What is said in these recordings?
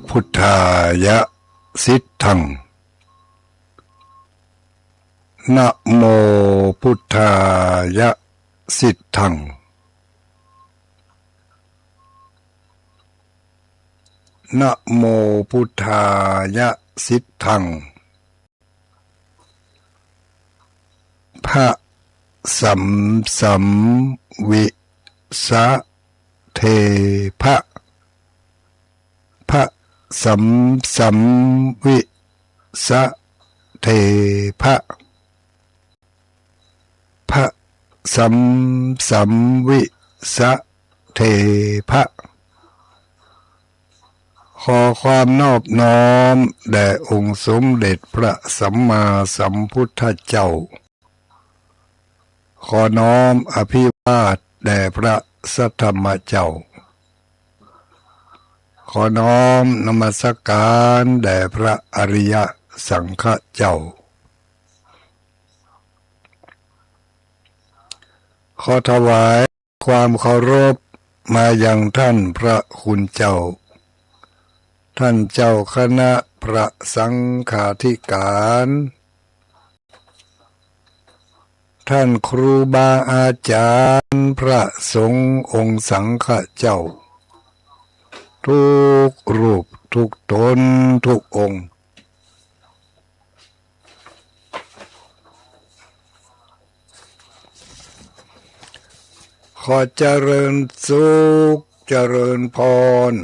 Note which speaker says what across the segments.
Speaker 1: พุทธายะสิทธังนะโมพุทธายะสิทธังนะโมพุทธายะสิทธังพระสัมสัมวิสะเทภะพระสัมสัมวิสะเทภะพระสัมสัมวิสะเทภะขอความนอบน้อมแด่องค์สมเด็จพระสัมมาสัมพุทธเจ้าขอน้อมอภิวาทแด่พระสัทธรรมเจ้าขอน้อมนมัสการแด่พระอริยสังฆเจ้าขอถวายความเคารพมายังท่านพระคุณเจ้าท่านเจ้าคณะพระสังฆาธิการท่านครูบาอาจารย์พระสงฆ์องค์สังฆเจ้าทุกรูปทุกตนทุกองค์ขอเจริญสุขเจริญพร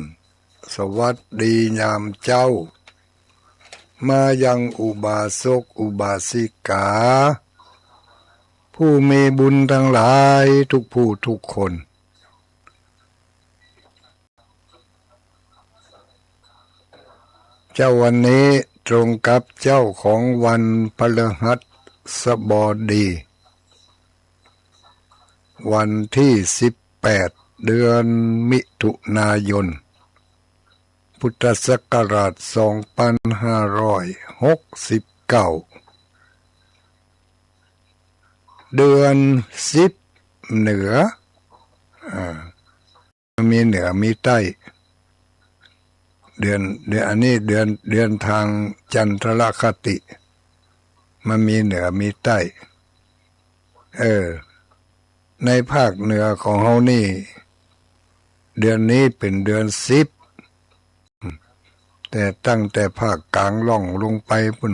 Speaker 1: สวัสดียามเจ้ามายังอุบาสกอุบาสิกาผู้มีบุญทั้งหลายทุกผู้ทุกคนเจ้าวันนี้ตรงกับเจ้าของวันพฤหัสบดีวันที่18เดือนมิถุนายนพุทธศักราช2569เดือน10เหนือมีเหนือมีใต้เดือนอันนี้เดือนทางจันทรคติมันมีเหนือมีใต้ในภาคเหนือของเฮานี่เดือนนี้เป็นเดือน10แต่ตั้งแต่ภาคกลางล่องลงไปพุ่น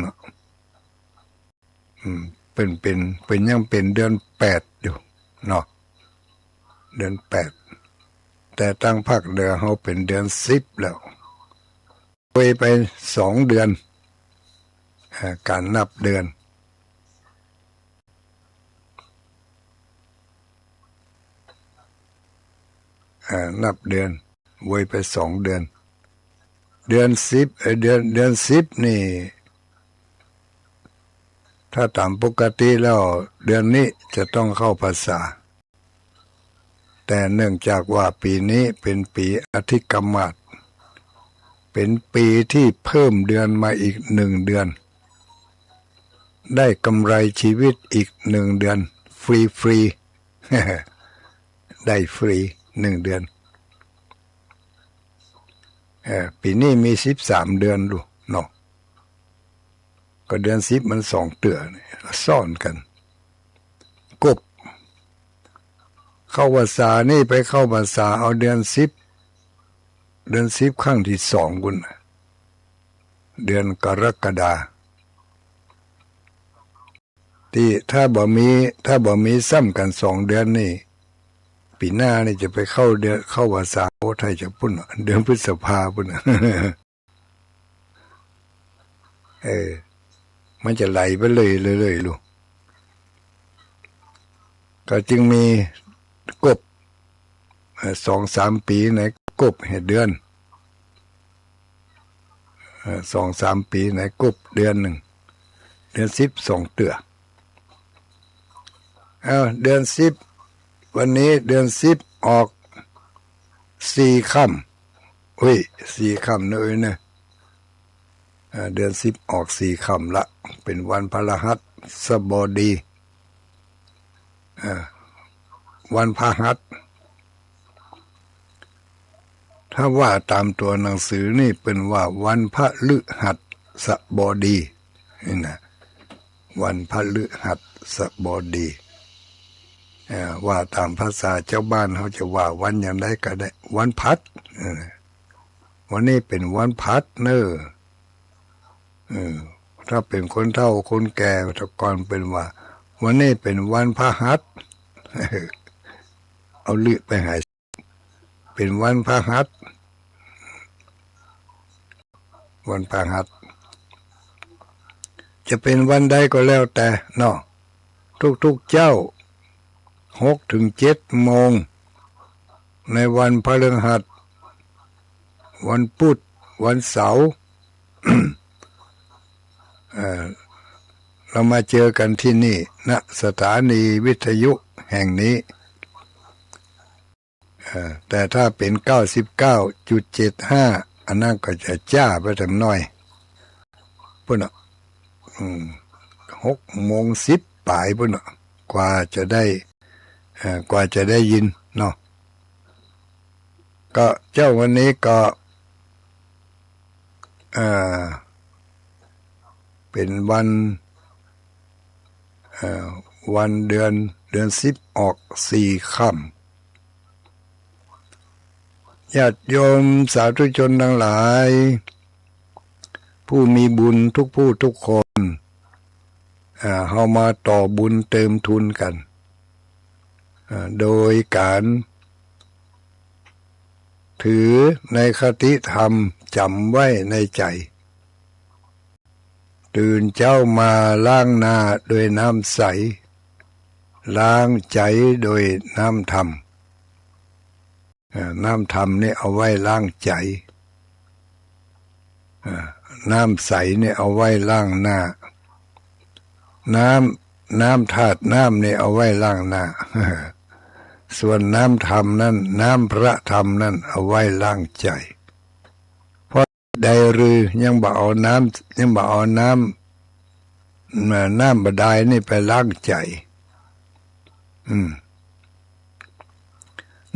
Speaker 1: เป็นยังเป็นเดือน8อยู่เนาะเดือน8แต่ตั้งภาคเหนือเฮาเป็นเดือน10แล้วไป2เดือนการนับเดือนนับเดือนวยไป2เดือนเดือน10เดือน10นี่ถ้าตามปกติแล้วเดือนนี้จะต้องเข้าพรรษาแต่เนื่องจากว่าปีนี้เป็นปีอธิกมาสเป็นปีที่เพิ่มเดือนมาอีก1เดือนได้กำไรชีวิตอีก1เดือนฟรี ได้ฟรี1เดือนปีนี้มี13เดือนดูเนาะก็เดือน10มัน2เดือนซ่อนกันกบเข้าพรรษานี่ไปเข้าพรรษาเอาเดือน10ครั้งที่2กุนเดือนกรกฎาที่ถ้าบ่มีซ้ำกัน2เดือนนี่ปีหน้านี่จะไปเข้าพรรษาโอ้ไทยจะพุ่นเดือนพฤษภาพุ่นมันจะไหลไปเลยลูกก็จึงมีกบ2-3 ปีไหนกบเห็ดเดือน2-3 ปีไหนกบเดือน1เดือน10 2เตือเดือน10วันนี้เดือน10ออก4ค่ำ4ค่ำเนี่ยเดือน10ออก4ค่ำละเป็นวันพฤหัสบดีวันพฤหัส ถ้าว่าตามตัวหนังสือนี่เป็นว่าวันพฤหัสบดีนี่นะวันพฤหัสบดีว่าตามภาษาเจ้าบ้านเขาจะว่าวันอย่างไรก็ได้วันพัดวันนี้เป็นวันพัดเนอะถ้าเป็นคนเฒ่าคนแก่แต่ก่อนเป็นว่าวันนี้เป็นวันพฤหัสเอาลือไปหายเป็นวันพฤหัสวันพฤหัสจะเป็นวันใดก็แล้วแต่เนาะทุกๆเจ้า6 ถึง 7 โมงในวันพฤหัสวันพุธวันเสาร์ เรามาเจอกันที่นี่ณสถานีวิทยุแห่งนี้แต่ถ้าเป็น99.75อันนั้นก็จะจ้าไปถึงน้อยพุ่น6 โมง 10ป่ายพุ่นกว่าจะได้ยินเนาะก็เจ้าวันนี้ก็เป็นวันเดือน10ออก4 ค่ำญาติโยมสาธุชนทั้งหลายผู้มีบุญทุกผู้ทุกคนเฮามาต่อบุญเติมทุนกันโดยการถือในคติธรรมจำไว้ในใจตื่นเจ้ามาล้างหน้าโดยน้ำใสล้างใจโดยน้ำธรรมน้ำธรรมนี่เอาไว้ล้างใจน้ำใสนี่เอาไว้ล้างหน้าน้ำธาตุน้ำนี่เอาไว้ล้างหน้าส่วนน้ำธรรมนั่นน้ำพระธรรมนั่นเอาไว้ล้างใจเพราะใดหรือยังบ่เอาน้ำบาดาลนี่ไปล้างใจ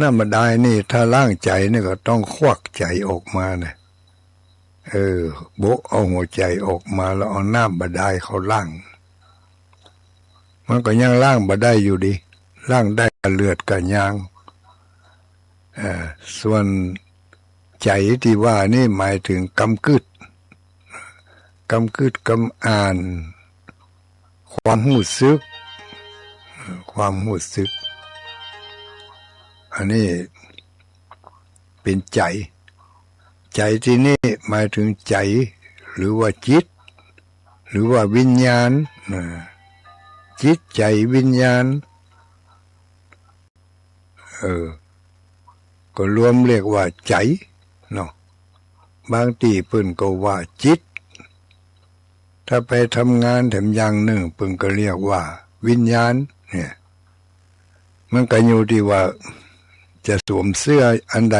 Speaker 1: น้ำบาดาลนี่ถ้าล้างใจนี่ก็ต้องควักใจออกมาเนี่ยโบะเอาหัวใจออกมาแล้วเอาน้ำบาดาลเขาล้างมันก็ยังล้างบ่ได้อยู่ดีล้างได้เลือดกับยางส่วนใจที่ว่านี่หมายถึงกำกึดกำอ่านความรู้สึกอันนี้เป็นใจที่นี่หมายถึงใจหรือว่าจิตหรือว่าวิญญาณจิตใจวิญญาณก็รวมเรียกว่าใจเนาะบางทีเพิ่นก็ว่าจิตถ้าไปทำงานแถมอย่างหนึ่งเพิ่นก็เรียกว่าวิญญาณเนี่ยมันก็อยู่ที่ว่าจะสวมเสื้ออันใด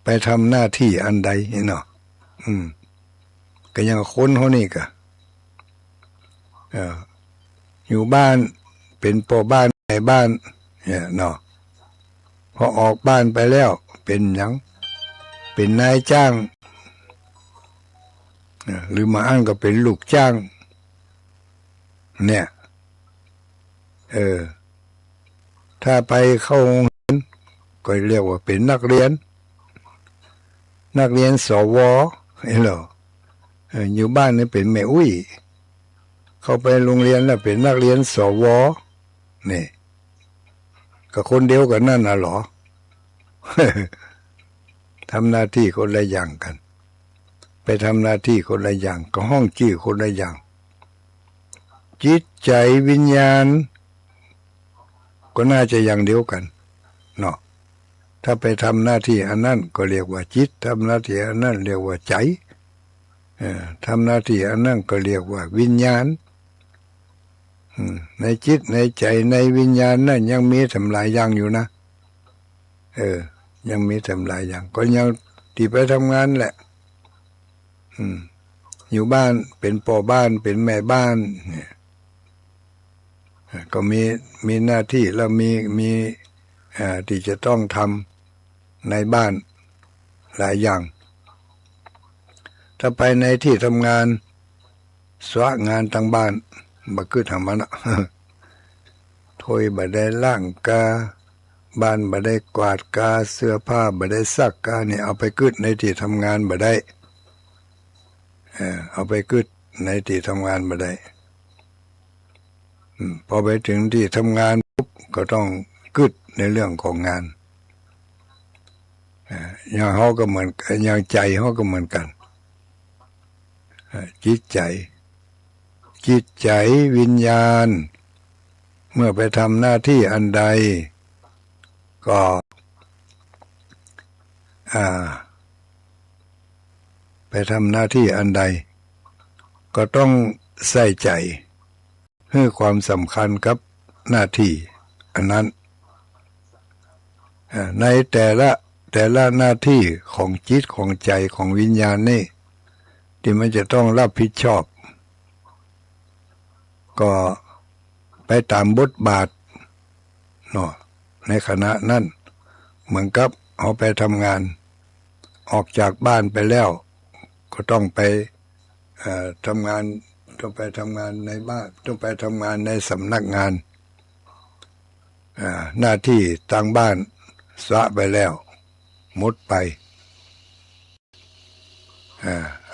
Speaker 1: ไปทำหน้าที่อันใดเนาะก็ยังคนเขานี่ก็อยู่บ้านเป็นพ่อบ้านในบ้านเนี่ยเนาะพอออกบ้านไปแล้วเป็นหยังเป็นนายจ้างหรือมาอ้างก็เป็นลูกจ้างเนี่ยถ้าไปเข้าโรงเรียนก็เรียกว่าเป็นนักเรียนสวเหรออยู่บ้านนี่เป็นแม่อุ้ยเข้าไปโรงเรียนแล้วเป็นนักเรียนสวนี่ก็คนเดียวกันนั่นน่ะเหรอ ทำหน้าที่คนละอย่างกันไปทำหน้าที่คนละอย่างก็ห้องชื่อคนละอย่างจิตใจวิญญาณก็น่าจะอย่างเดียวกันเนาะถ้าไปทำหน้าที่อันนั้นก็เรียกว่าจิตทำหน้าที่อันนั้นเรียกว่าใจทำหน้าที่อันนั้นก็เรียกว่าวิญญาณในจิตในใจในวิญญาณนั่นยังมีทำลายอย่างอยู่นะยังมีทำลายอย่างก็ยังที่ไปทำงานแหละอยู่บ้านเป็นพ่อบ้านเป็นแม่บ้านเนี่ยก็มีหน้าที่แล้วมีที่จะต้องทำในบ้าน หลายอย่างถ้าไปในที่ทำงานสวะงานทางบ้านบ่คือทำมันถ้วยบ่ได้ล้างกาบ้านบ่ได้กวาดกาเสื้อผ้าบ่ได้ซักกานี่เอาไปกึดในที่ทำงานบ่ได้เอาไปกึดในที่ทำงานบ่ได้พอไปถึงที่ทำงานปุ๊บก็ต้องกึดในเรื่องของงานอย่างเขาก็เหมือนอย่างใจเขาก็เหมือนกันจิตใจวิญญาณเมื่อไปทำหน้าที่อันใดก็ไปทำหน้าที่อันใดก็ต้องใส่ใจให้ความสำคัญกับหน้าที่อันนั้นในแต่ละหน้าที่ของจิตของใจของวิญญาณนี่ที่มันจะต้องรับผิดชอบก็ไปตามบทบาทเนาะในขณะนั้นเหมือนกับเอาไปทำงานออกจากบ้านไปแล้วก็ต้องไปทำงานต้องไปทำงานในบ้านต้องไปทำงานในสำนักงานหน้าที่ทางบ้านสละไปแล้วหมดไป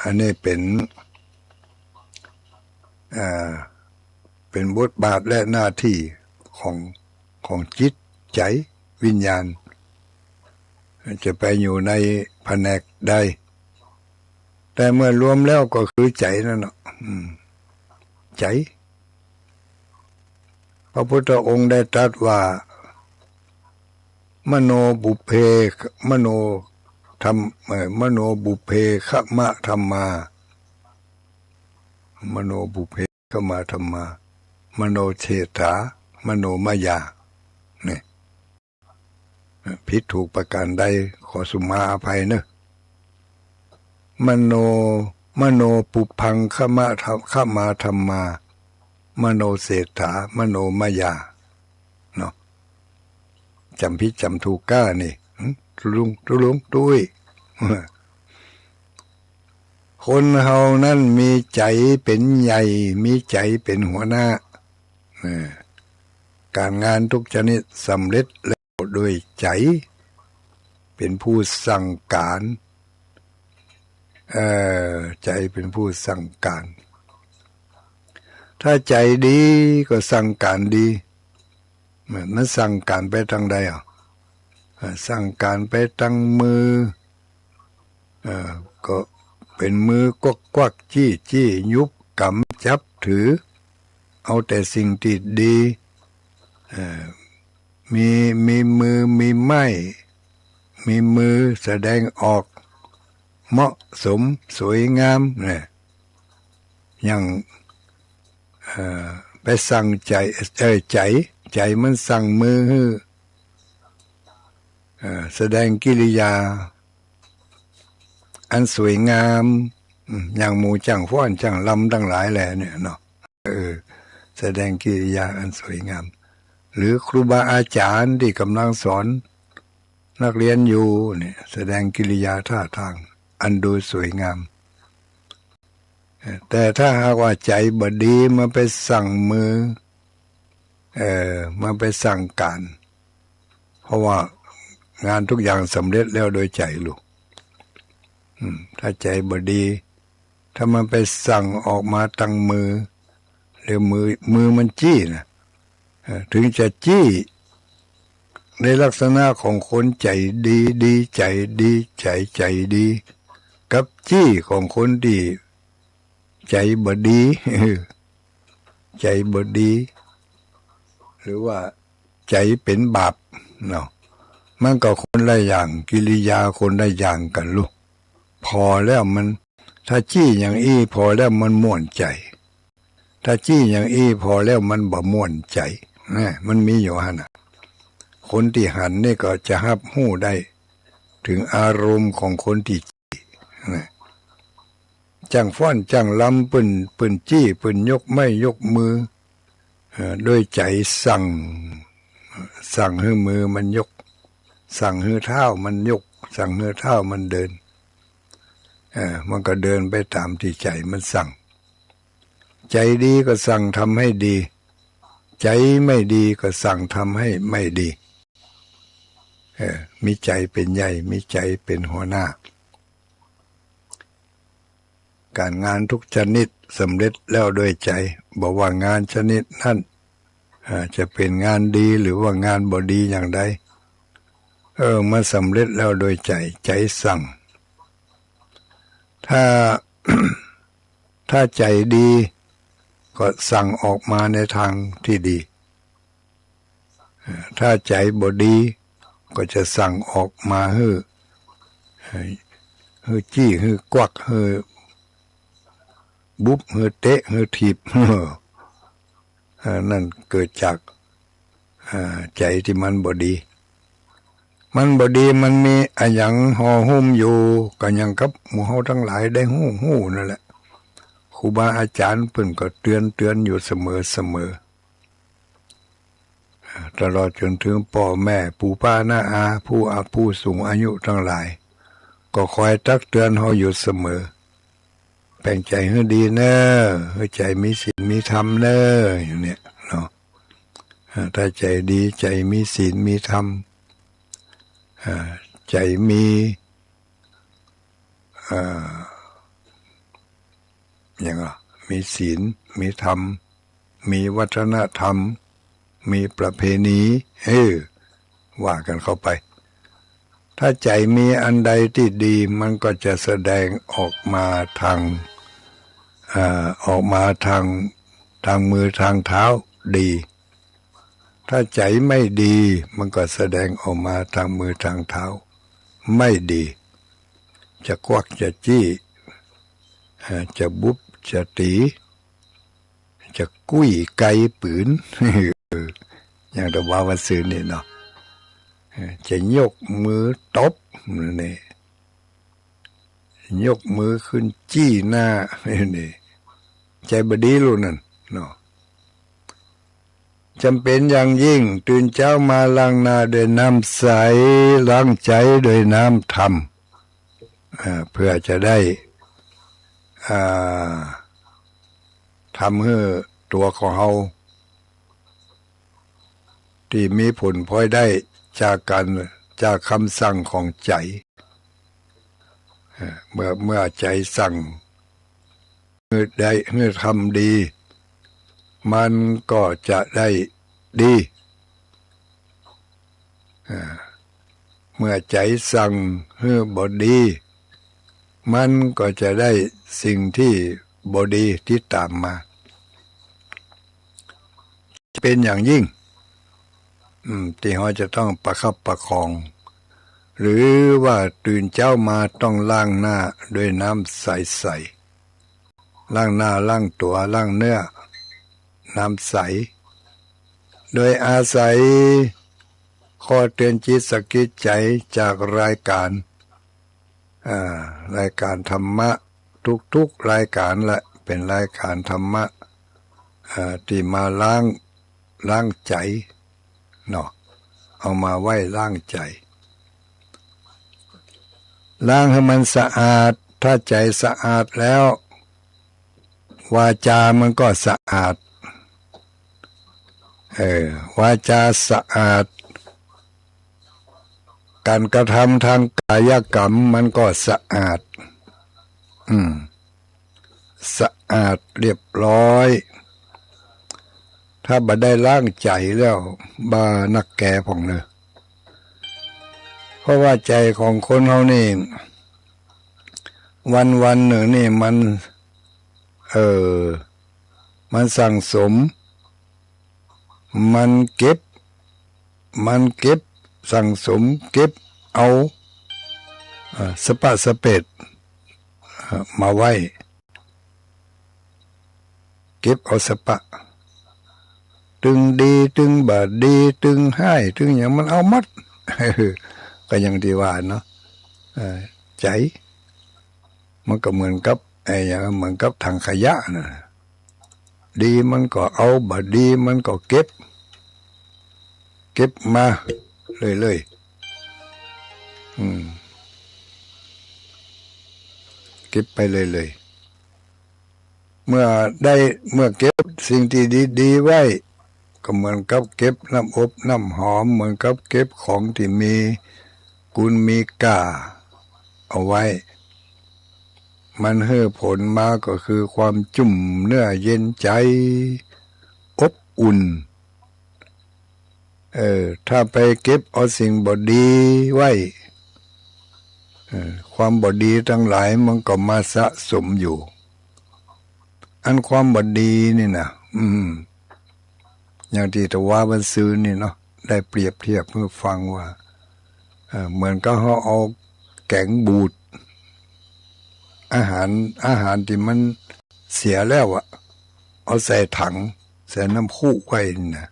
Speaker 1: อันนี้เป็นบทบาทและหน้าที่ของจิตใจวิญญาณจะไปอยู่ในแผนกใดแต่เมื่อรวมแล้วก็คือใจนั่นแหละใจพระพุทธองค์ได้ตรัสว่ามโนบุพเพมโนธรรมมโนบุพเพขมะธรรมามโนบุพเพขมะธรรมามโนเฉถามโนมายาเนี่ยผิดถูกประการใดขอสุมาอภัยเนอะมโนปุพังขมะธรรมามโนเศรษฐามโนมายาเนาะจำผิดจำถูกก้านี่ลุงตุ้ยคนเฮานั้นมีใจเป็นใหญ่มีใจเป็นหัวหน้าการงานทุกชนิดสำเร็จแล้วโดยใจเป็นผู้สั่งการใจเป็นผู้สั่งการถ้าใจดีก็สั่งการดีมันสั่งการไปทางใดสั่งการไปทางมือก็เป็นมือกวักจี้ยุบกำจับถือเอาแต่สิ่งที่ดีมีมือมีไม้มีมือแสดงออกเหมาะสมสวยงามเนี่ยอย่างไปสั่งใจมันสั่งมือแสดงกิริยาอันสวยงามอย่างหมู่จังฟ้อนจังลำทั้งหลายแหละเนี่ยเนาะแสดงกิริยาอันสวยงามหรือครูบาอาจารย์ที่กำลังสอนนักเรียนอยู่เนี่ยแสดงกิริยาท่าทางอันดูสวยงามแต่ถ้าหากว่าใจบดีมาไปสั่งมือมาไปสั่งการเพราะว่างานทุกอย่างสำเร็จแล้วโดยใจลูกถ้าใจบดีถ้ามันไปสั่งออกมาตั้งมือหรือมือมันจี้นะถึงจะจี้ในลักษณะของคนใจดีใจดีใจดีกับจี้ของคนดีใจบดีใจบดีหรือว่าใจเป็นบาปเนาะมันก็คนละอย่างกิริยาคนละอย่างกันลูกพอแล้วมันถ้าจี้อย่างอี้พอแล้วมันม่วนใจถ้าจี้อย่างอี้พอแล้วมันบ่ม่วนใจมันมีอยู่หั่นน่ะคนที่หันนี่ก็จะรับรู้ได้ถึงอารมณ์ของคนที่จี้จังฟ้อนจังลำปืนจี้ปืนยกไม่ยกมือด้วยใจสั่งให้มือมันยกสั่งให้เท้ามันยก สั่งเนื้อเท้ามันเดินมันก็เดินไปตามที่ใจมันสั่งใจดีก็สั่งทำให้ดีใจไม่ดีก็สั่งทำให้ไม่ดีมีใจเป็นใหญ่มีใจเป็นหัวหน้าการงานทุกชนิดสำเร็จแล้วโดยใจบอกว่างานชนิดนั้นจะเป็นงานดีหรือว่างานบ่ดีอย่างใดมาสำเร็จแล้วโดยใจใจสั่งถ้า ถ้าใจดีก็สั่งออกมาในทางที่ดีถ้าใจบ่ดีก็จะสั่งออกมาฮื้อจี้ฮื้อกวักฮื้อบุบฮื้อเตะฮื้อถีบนั่นเกิดจากใจที่มันบ่ดีมันบ่ดีมันมีอะหยังห่อหุ้มอยู่ก็หยังกับหมู่เฮาทั้งหลายได้ฮู้นั่นแหละครูบาอาจารย์เพิ่นก็เตือนอยู่เสมอตลอดจนถึงพ่อแม่ปู่ป้าน้าอาผู้สูงอายุทั้งหลายก็คอยตักเตือนเฮาอยู่เสมอแปลงใจให้ดีเน้อให้ใจมีศีลมีธรรมเน้ออย่างเนี้ยเนาะถ้าใจดีใจมีศีลมีธรรมใจมีอย่างมีศีลมีธรรมมีวัฒนธรรมมีประเพณีว่ากันเข้าไปถ้าใจมีอันใดที่ดีมันก็จะแสดงออกมาทางทางมือทางเท้าดีถ้าใจไม่ดีมันก็แสดงออกมาทางมือทางเท้าไม่ดีจะควักจะจี้จะบุบจะตีจะกุ้ยไก่ปืน อย่างตะวาวซื้อนี่เนาะจะยกมือตบนี่ยกมือขึ้นจี้หน้านี่ใจบดีรู้นั่นเนาะจำเป็นอย่างยิ่งตื่นเช้ามาล้างหน้าด้วยน้ำใสล้างใจด้วยน้ำธรรมเพื่อจะได้ทำให้ตัวของเราที่มีผลพลอยได้จากคำสั่งของใจเมื่อใจสั่งเมื่อทำดีมันก็จะได้ดีเมื่อใจสั่งให้บ่ดีมันก็จะได้สิ่งที่บ่ดีที่ตามมาเป็นอย่างยิ่งที่เราจะต้องประคับประคองหรือว่าตื่นเช้ามาต้องล้างหน้าด้วยน้ำใสๆล้างหน้าล้างตัวล้างเนื้อน้ำใสโดยอาศัยข้อเตือนจิตสกิจใจจากรายการธรรมะทุกรายการละเป็นรายการธรรมะที่มาล้างใจเนาะเอามาไว้ล้างใจล้างให้มันสะอาดถ้าใจสะอาดแล้ววาจามันก็สะอาดวาจาสะอาดการกระทำทางกายกรรมมันก็สะอาดสะอาดเรียบร้อยถ้าบ่ได้ล้างใจแล้วบ้านักแก่ผ่องเนอะเพราะว่าใจของคนเฮานี่วันหนึ่งนี่มันสั่งสมมันเก็บสั่งสมเก็บเอาสปะสเปดมาไว้เก็บเอาสปะตึงดีตึงบาดดีตึงให้ตึงอย่างมันเอามัด ก็อย่างที่ว่าเนาะใจมันก็เหมือนกับอย่างเหมือนกับถังขยะนะดีมันก็เอาบาดดีมันก็เก็บมาเลย เก็บไปเลยเมื่อเก็บสิ่งที่ดีๆไว้ก็เหมือนกับเก็บน้ำอบน้ำหอมเหมือนกับเก็บของที่มีกุลมีค่าเอาไว้มันให้ผลมาก็คือความจุ่มเนื้อเย็นใจอบอุ่นถ้าไปเก็บเอาสิ่งบดีไว้ความบดีทั้งหลายมันก็มาสะสมอยู่อันความบดีนี่นะอย่างที่ตะว่าวันซื้อนี่เนาะได้เปรียบเทียบเพื่อฟังว่าเหมือนก็เขาเอาแกงบูดอาหารที่มันเสียแล้วอะเอาใส่ถังใส่น้ำพุไว้นะ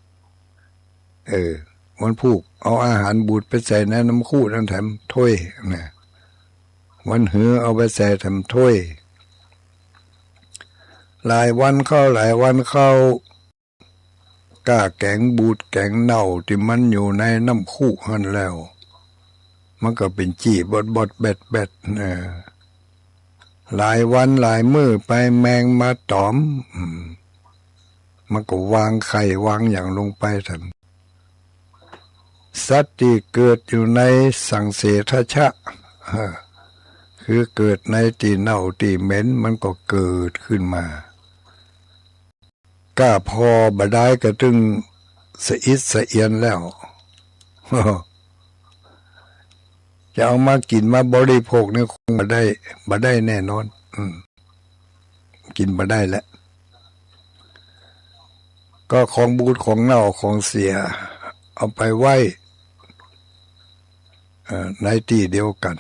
Speaker 1: มันผูกเอาอาหารบูดไปใส่ในน้ำพุนั่นแถมถ้วยนะวันหือเอาไปใส่แถมถ้วยหลายวันเข้ากล้าแกงบูดแกงเน่าที่มันอยู่ในน้ำพุหันแล้วมันก็เป็นจี้บดแบดหลายวันหลายมื้อไปแมงมาตอมมันก็วางไข่วางอย่างลงไปทันสัตว์ที่เกิดอยู่ในสังเสทชะคือเกิดในที่เน่าที่เหม็นมันก็เกิดขึ้นมาก้าพอบดายก็ถึงสะอิดสะเอียนแล้วจะเอามากินมาบริโภคนี่คงบ่ได้แน่นอนกินบ่ได้แล้วก็ของบูดของเน่าของเสียเอาไปไว้ในที่เดียวกัน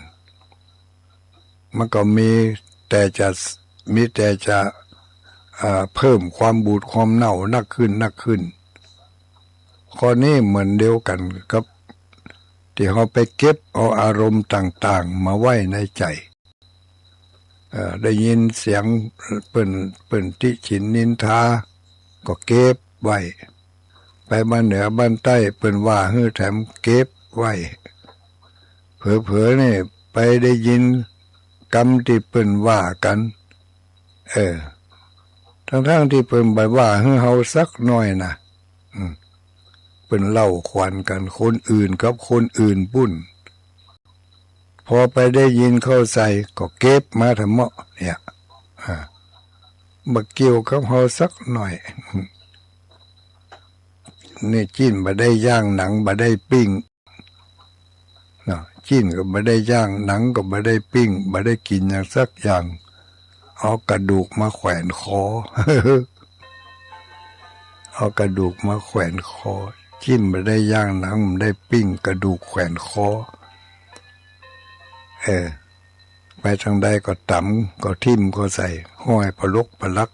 Speaker 1: มันก็มีแต่จะเพิ่มความบูดความเน่านักขึ้นข้อนี้เหมือนเดียวกันกับที่เขาไปเก็บเอาอารมณ์ต่างๆมาไว้ในใจได้ยินเสียงเปิ่นที่ฉินนินทาก็เก็บไว้ไปบ้านเหนือบ้านใต้เปิ่นว่าฮือแถมเก็บไว้เผลอๆนี่ไปได้ยินกรรมที่เปิ่นว่ากันทั้งที่เปิ่นบอกว่าฮือเฮาสักหน่อยนะเปิ่นเล่าขวัญกันคนอื่นกับคนอื่นปุ้นพอไปได้ยินเข้าใส่ก็เก็บมาทำเหมาะเนี่ยมาเกี่ยวกับเฮาสักหน่อยนี่จิ้นมาได้ย่างหนังมาได้ปิ้งจิ้นก็มาได้ย่างหนังก็มาได้ปิ้งมาได้กินอย่างสักอย่างเอากระดูกมาแขวนคอเอากระดูกมาแขวนคอจิ้นมาได้ย่างหนังมาได้ปิ้งกระดูกแขวนคอไปทางใดก็ตำก็ทิ่มก็ใส่ห้อยปลกปลัก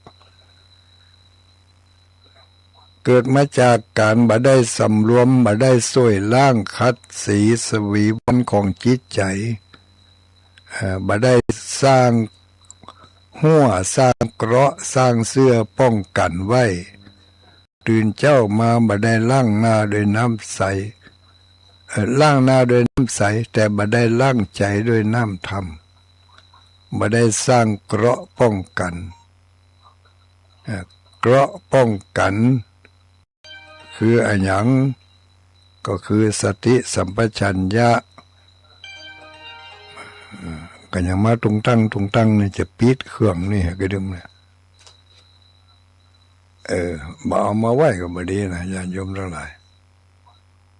Speaker 1: เกิดมาจากการบ่ได้สำรวมบ่ได้ส่วยล่างคัดสีสวีวันของจิตใจบ่ได้สร้างหัวสร้างเกราะสร้างเสื้อป้องกันไว้ตื่นเจ้ามาบ่ได้ล้างหน้าด้วยน้ำใสล้างหน้าด้วยน้ำใสแต่บ่ได้ล้างใจด้วยน้ำธรรมบ่ได้สร้างเกราะป้องกันเกราะป้องกันคืออันหยังก็คือสติสัมปชัญญะก็ยังมาตรงตั้งนี่จะปิดเครื่องนี่ก็ดึงเนี่ยบ่เอามาไว้ก็บ่ดีนะญาติโยมทั้งหลาย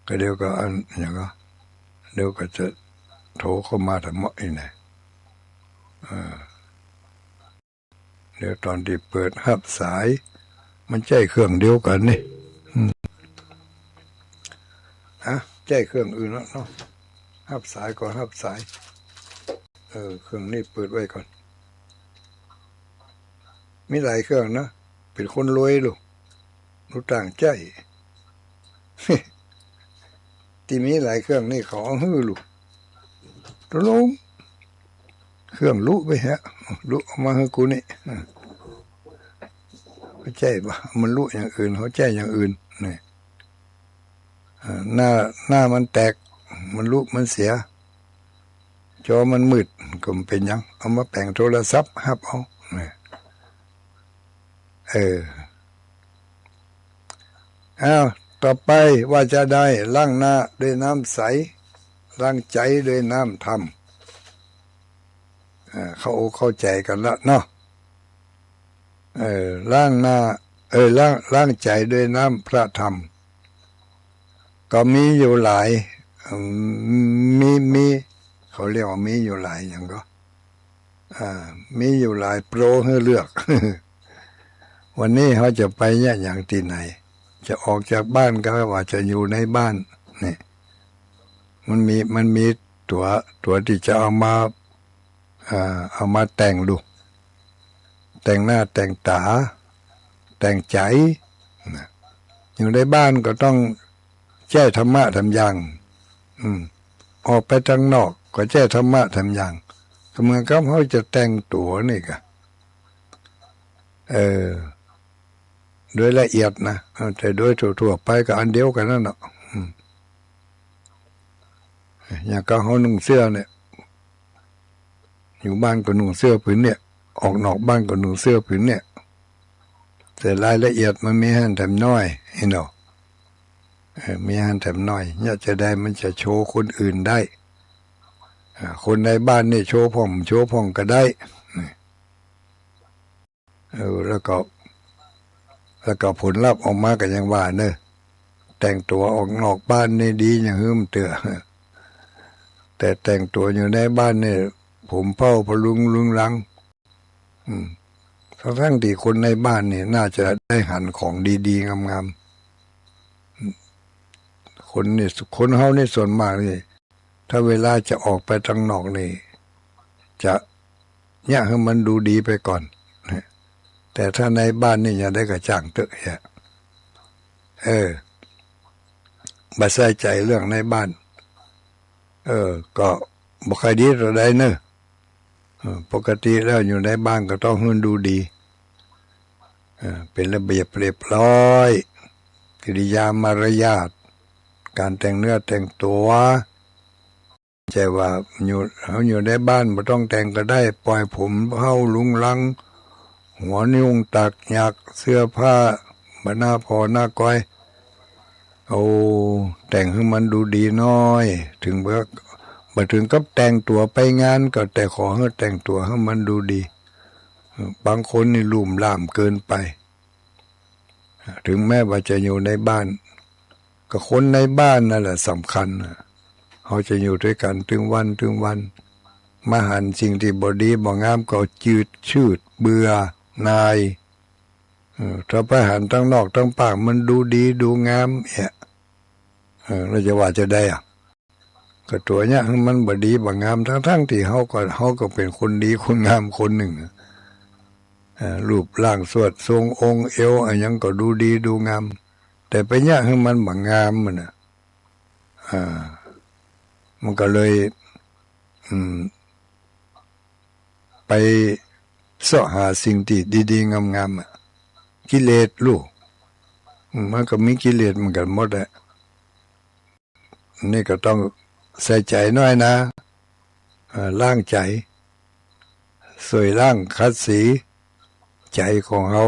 Speaker 1: ก็เดี๋ยวก็อันอย่างก็เดี๋ยวก็จะโทรเข้ามาทำเหมาะอีกนะเดี๋ยวตอนที่เปิดรับสายมันใช้เครื่องเดียวกันนี่ใช้เครื่องอื่นแล้วเนาะรับสายก่อนรับสายเครื่องนี้เปิดไว้ก่อนมีหลายเครื่องนะเป็นคนรวยลูกรู้ต่างใจที่มีหลายเครื่องนี่เขาเอาฮื้อลูกตกลงเครื่องลุไปฮะลุเอามาให้กูนี่เขาใจบ่มันลุอย่างอื่นเขาใจอย่างอื่นนี่หน้ามันแตกมันลุมันเสีย จอมันมืดก็มันเป็นยังเอามาแปลงโทรศัพท์ฮับเอาอ้าวต่อไปว่าจะได้ล้างหน้าด้วยน้ำใสล้างใจด้วยน้ำธรรมเข้าใจกันละเนาะล้างหน้าล้างใจด้วยน้ำพระธรรมก็มีอยู่หลายมีเขาเรียกว่ามีอยู่หลายอย่างก็มีอยู่หลายโปรให้เลือก วันนี้เขาจะไปเนี่ยอย่างที่ไหนจะออกจากบ้านก็ว่าจะอยู่ในบ้านนี่มันมีตัวที่จะเอามาแต่งดูแต่งหน้าแต่งตาแต่งใจอยู่ในบ้านก็ต้องแจ้ธรรมะทำอย่างออกไปทางนอกก็แจ้ธรรมะทำอย่างเหมือนกับเขาจะแต่งตัวนี่ก็โดยละเอียดนะแต่โดยทั่วๆไปก็อันเดียวกันนั่นแหละอย่างก็เขานุ่งเสื้อเนี่ยอยู่บ้านก็นุ่งเสื้อผืนเนี่ยออกนอกบ้านก็นุ่งเสื้อผืนเนี่ยแต่รายละเอียดมันมีให้ทำน้อยเนาะมีให้ทำน้อยเนี่ยจะได้มันจะโชว์คนอื่นได้คนในบ้านนี่โชว์พ่องก็ได้แล้วก็ผลลัพธ์ออกมาก็ยังว่าเนอะแต่งตัวออกนอกบ้านนี่ดีอย่างหืมเตือแต่แต่งตัวอยู่ในบ้านนี่ผมเผ้าพลุงลังทั้งที่คนในบ้านนี่น่าจะได้หันของดีๆงามๆคนเฮานี่ส่วนมากนี่ถ้าเวลาจะออกไปทางนอกนี่จะเนี่ยให้มันดูดีไปก่อนแต่ถ้าในบ้านนี่อย่าได้กระจ่างเตอะบ่ใส่ใจเรื่องในบ้านก็บ่ค่อยดีตัวใดเนอะปกติแล้วอยู่ในบ้านก็ต้องให้ดูดีเป็นระเบียบเรียบร้อยกิริยามารยาทการแต่งเนื้อแต่งตัวใจว่าอยู่ในบ้านไม่ต้องแต่งก็ได้ปล่อยผมเข้าลุงลังหัวนิ้วตักหยักเสื้อผ้าบหน้าพอหน้าก้อยแต่งให้มันดูดีน้อยถึงมาถึงกับแต่งตัวไปงานก็แต่ขอให้แต่งตัวให้มันดูดีบางคนนี่ลุ่มล่ามเกินไปถึงแม้ว่าจะอยู่ในบ้านก็คนในบ้านนั่นแหละสำคัญเขาจะอยู่ด้วยกันถึงวันมาหันสิ่งที่บดีบ่งามก็จืดชืดเบื่อนายถ้าไปหันทั้งนอกทั้งปากมันดูดีดูงามเราจะว่าจะได้ก็ตัวเนี้ยมันบดีบ่งามทั้งที่เขาก็เป็นคนดีคนงามคนหนึ่งรูปร่างสวดทรงองค์เอวอะไรยังก็ดูดีดูงามแต่ไปเนี้ยมันบ่งามมันก็เลยไปเสาะหาสิ่งที่ดีๆงามๆกิเลสลูกมันก็มีกิเลสเหมือนกันหมดแหละนี่ก็ต้องใส่ใจน้อยนะล้างใจสวยล้างคัดสีใจของเรา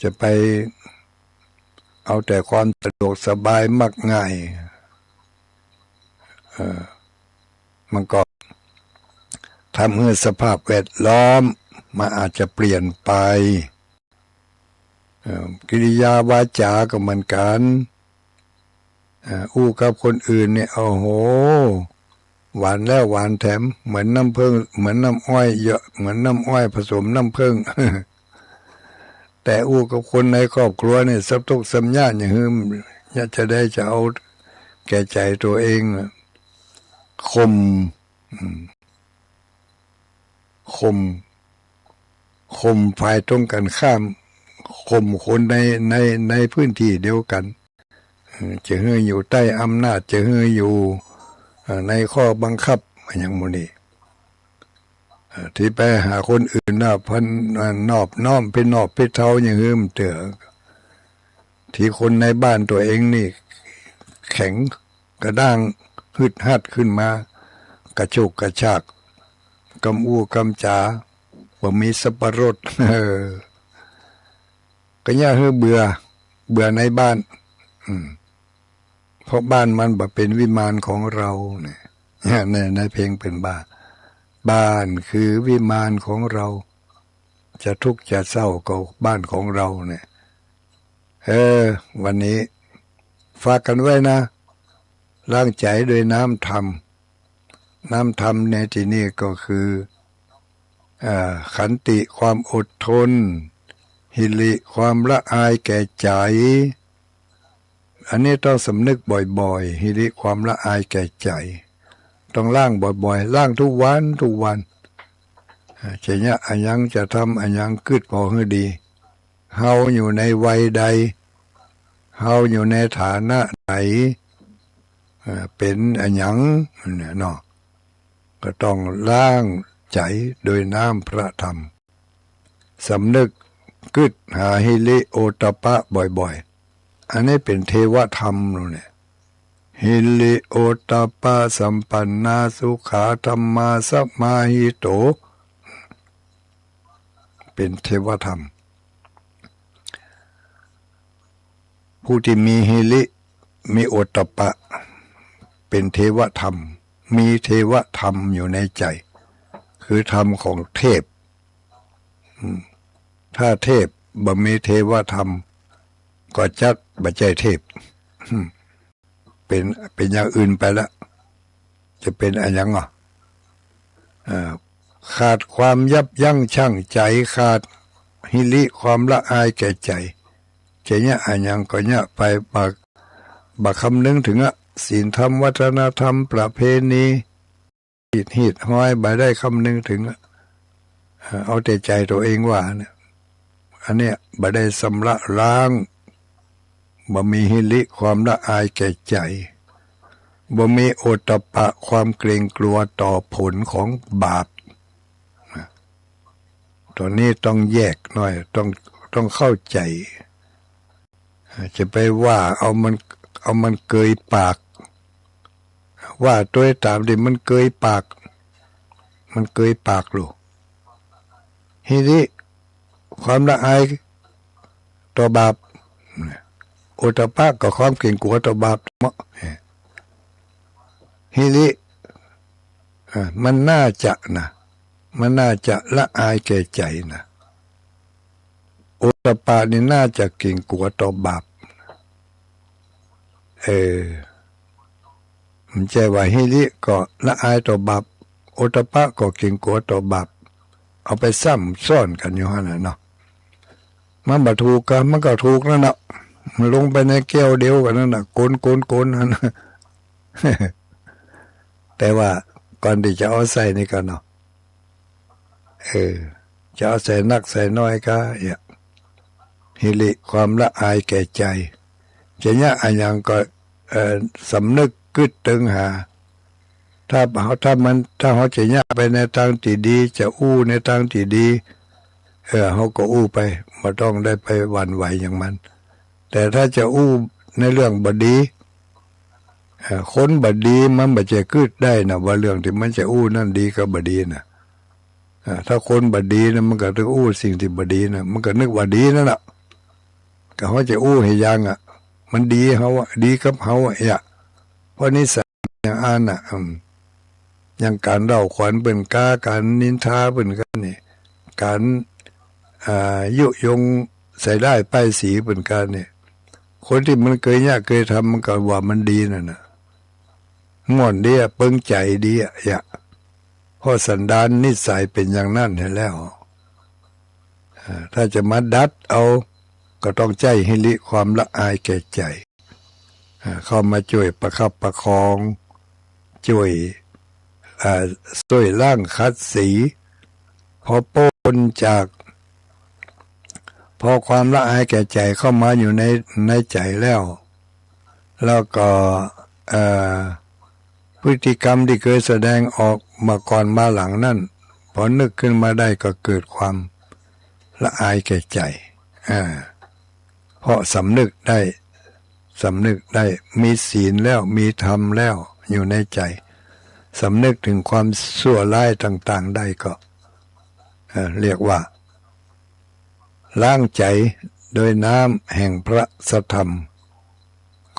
Speaker 1: จะไปเอาแต่ความสะดวกสบายมักง่ายมันก็ทำให้สภาพแวดล้อมมันอาจจะเปลี่ยนไปกิริยาวาจาก็เหมือนกันอู้กับคนอื่นเนี่ยโอ้โหหวานแล้วหวานแถมเหมือนน้ำผึ้งเหมือนน้ำอ้อยเยอะเหมือนน้ำอ้อยผสมน้ำผึ้ง แต่อู้กับคนในครอบครัวเนี่ยสับทุกสัมญาอย่างหืมจะได้จะเอาแก่ใจตัวเองคมฝ่ายตรงกันข้ามข่มคนในพื้นที่เดียวกันจะให้อยู่ใต้อำนาจจะให้อยู่ในข้อบังคับอย่างโมนี่ที่ไปหาคนอื่นพันนอบน้อมเป็นนอบเป็นเท้าอย่างหืมเต๋อที่คนในบ้านตัวเองนี่แข็งกระด้าง ฮึดฮัดขึ้นมากระโชกกระชากกำอู้กำจาบ่มีสับปะรดก็ย่าเฮือเบื่อในบ้านเพราะบ้านมันบ่เป็นวิมานของเราเนี่ยในเพลงเป็นบ้านคือวิมานของเราจะทุกข์จะเศร้าก็บ้านของเราเนี่ยวันนี้ฝากกันไว้นะล้างใจด้วยน้ำธรรมในที่นี้ก็คือขันติความอดทนหิริความละอายแก่ใจอันนี้ต้องสำนึกบ่อยๆหิริความละอายแก่ใจต้องล้างบ่อยๆล้างทุกวันจะเนี่ยอันยังจะทำอันยังกึดพอให้ดีเฮาอยู่ในวัยใดเฮาอยู่ในฐานะไหนเป็นอันยังเนี่ยเนาะก็ต้องล้างใจโดยน้ำพระธรรมสำนึกกึดหาหิริโอตปะบ่อยๆอันนี้เป็นเทวธรรมเนี่ยหิริโอตปะสัมปันนาสุขาธรรมาสัมมาหิโตเป็นเทวธรรมผู้ที่มีหิริมีโอตตปะเป็นเทวธรรมมีเทวธรรมอยู่ในใจคือธรรมของเทพถ้าเทพบ่มีเทวธรรมก็จักบ่ใจเทพเป็นอย่างอื่นไปแล้วจะเป็นอะไรยังขาดความยับยั้งชั่งใจขาดหิริความละอายแก่ใจจะเนี่ยอันยังก็เนี่ยไปบักคำนึงถึงศีลธรรมวัฒนธรรมประเพณีหิดห้อยบ่ได้คำนึงถึงเอาแต่ใจตัวเองว่าเนี่ยอันเนี้ยบ่ได้สำระล้างบ่มีหิริความละอายแก่ใจบ่มีโอตตัปปะความเกรงกลัวต่อผลของบาปตอนนี้ต้องแยกหน่อยต้องเข้าใจจะไปว่าเอามันเกยปากว่าตัวตามดิมันเกยปากลูกหิริความละอายต่อบาปโอตตัปปะก็ความเกรงกลัวต่อบาปหิริมันน่าจะละอายแก่ใจนะโอตตัปปะนี่น่าจะเกรงกลัวต่อบาปมันใจว่าหิริก็ละอายต่อบาปโอตตัปปะก็เกรงกลัวต่อบาปเอาไปซ้ำซ่อนกันอยู่หั่นน่ะเนาะมันบ่ถูกกันมันก็ถูกนั่นน่ะมันลงไปในแก้วเดียวกันนั่นน่ะโกนนั่นแต่ว่าก่อนที่จะเอาใส่นี่ก็เนาะจะเอาใส่นักใส่น้อยก็หิริความละอายแก่ใจจะเนี่ยอันยังก็สำนึกกึดตึงหาถ้าเขาจะเนี่ยไปในทางที่ดีจะอู้ในทางที่ดีเขาก็อู้ไปไม่ต้องได้ไปหวั่นไหวอย่างมันแต่ถ้าจะอู้ในเรื่องบดีคนบดีมันบ่จะกึดได้นะว่าเรื่องที่มันจะอู้นั่นดีก็บดีนะถ้าคนบดีนะมันก็นึกอู้สิ่งที่บดีนะมันก็นึกว่าดีนั่นแหละก็เขาจะอู้ให้ยังมันดีเขาดีกับเขาเพราะนิสัยอย่างอ่านอย่างการเล่าขวัญเป็นกาการนินทาเป็นกันนี่การยุยงใส่ได้ป้ายสีเป็นกันนี่คนที่มันเคยทำมันก็ว่ามันดีนั่นน่ะง่อนดีเปิ้งใจดีเพราะสันดานนิสัยเป็นอย่างนั้นเห็นแล้วถ้าจะมาดัดเอาก็ต้องใจหิริความละอายแก่ใจเข้ามาช่วยประคับประคองช่วยล่างคัดสีพอพ้นจากพอความละอายแก่ใจเข้ามาอยู่ในใจแล้วก็พฤติกรรมที่เคยแสดงออกมาก่อนมาหลังนั่นพอนึกขึ้นมาได้ก็เกิดความละอายแก่ใจเพราะสำนึกได้มีศีลแล้วมีธรรมแล้ว อยู่ในใจสำนึกถึงความชั่วร้ายต่างๆได้ก็เรียกว่าล้างใจโดยน้ำแห่งพระสัทธรรม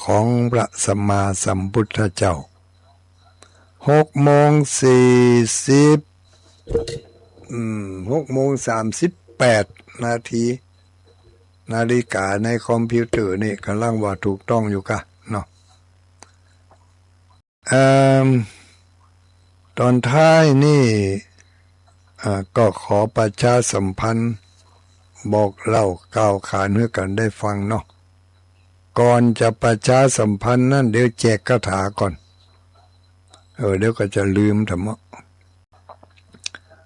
Speaker 1: ของพระสัมมาสัมพุทธเจ้า6:40 6:38นาฬิกาในคอมพิวเตอร์นี่กำลังว่าถูกต้องอยู่กะเนาะตอนท้ายนี่ก็ขอประชาสัมพันธ์บอกเล่ากล่าวขานให้กันได้ฟังเนาะก่อนจะประชาสัมพันธ์นั่นเดี๋ยวแจกคาถาก่อนเดี๋ยวก็จะลืมธรรมะ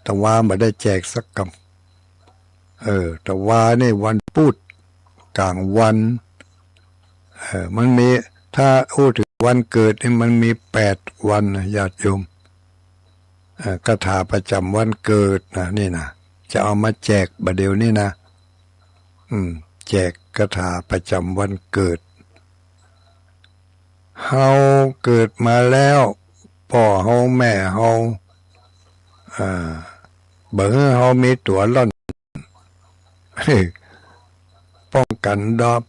Speaker 1: แต่ว่าไม่ได้แจกสักคำแต่ว่านี่วันพุธกลางวันมันมีถ้าพูดถึงวันเกิดนี่มันมี8 วันนะญาติโยมคาถาประจำวันเกิดนะนี่นะจะเอามาแจกบัดเดี๋ยวนี้นะแจกคาถาประจำวันเกิดเฮาเกิดมาแล้วพ่อเฮาแม่เฮาเบิ่งเฮามีตัวล่อนป้องกัน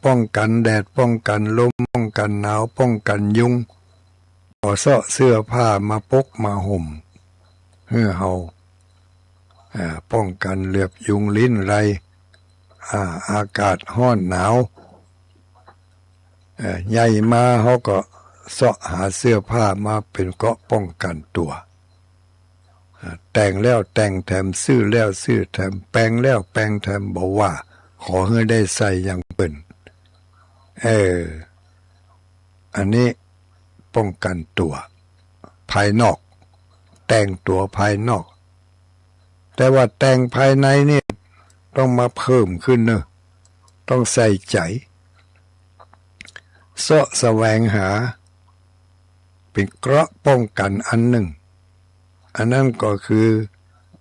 Speaker 1: ป้องกันแดดป้องกันลมป้องกันหนาวป้องกันยุงขอเสาะเสื้อผ้ามาปกมาห่มเพื่อเฮาป้องกันเหลือบยุงลิ้นไรอากาศร้อนหนาวใหญ่มาเขาก็เสาะหาเสื้อผ้ามาเป็นเกราะป้องกันตัวแต่งแล้วแต่งแถมซื้อแล้วซื้อแถมแปลงแล้วแปลงแถมบอกว่าขอให้ได้ใส่อย่างเปิ่นอันนี้ป้องกันตัวภายนอกแต่งตัวภายนอกแต่ว่าแต่งภายในนี่ต้องมาเพิ่มขึ้นเนอะต้องใส่ใจเสาะแสวงหาเป็นเกราะป้องกันอันหนึ่งอันนั้นก็คือ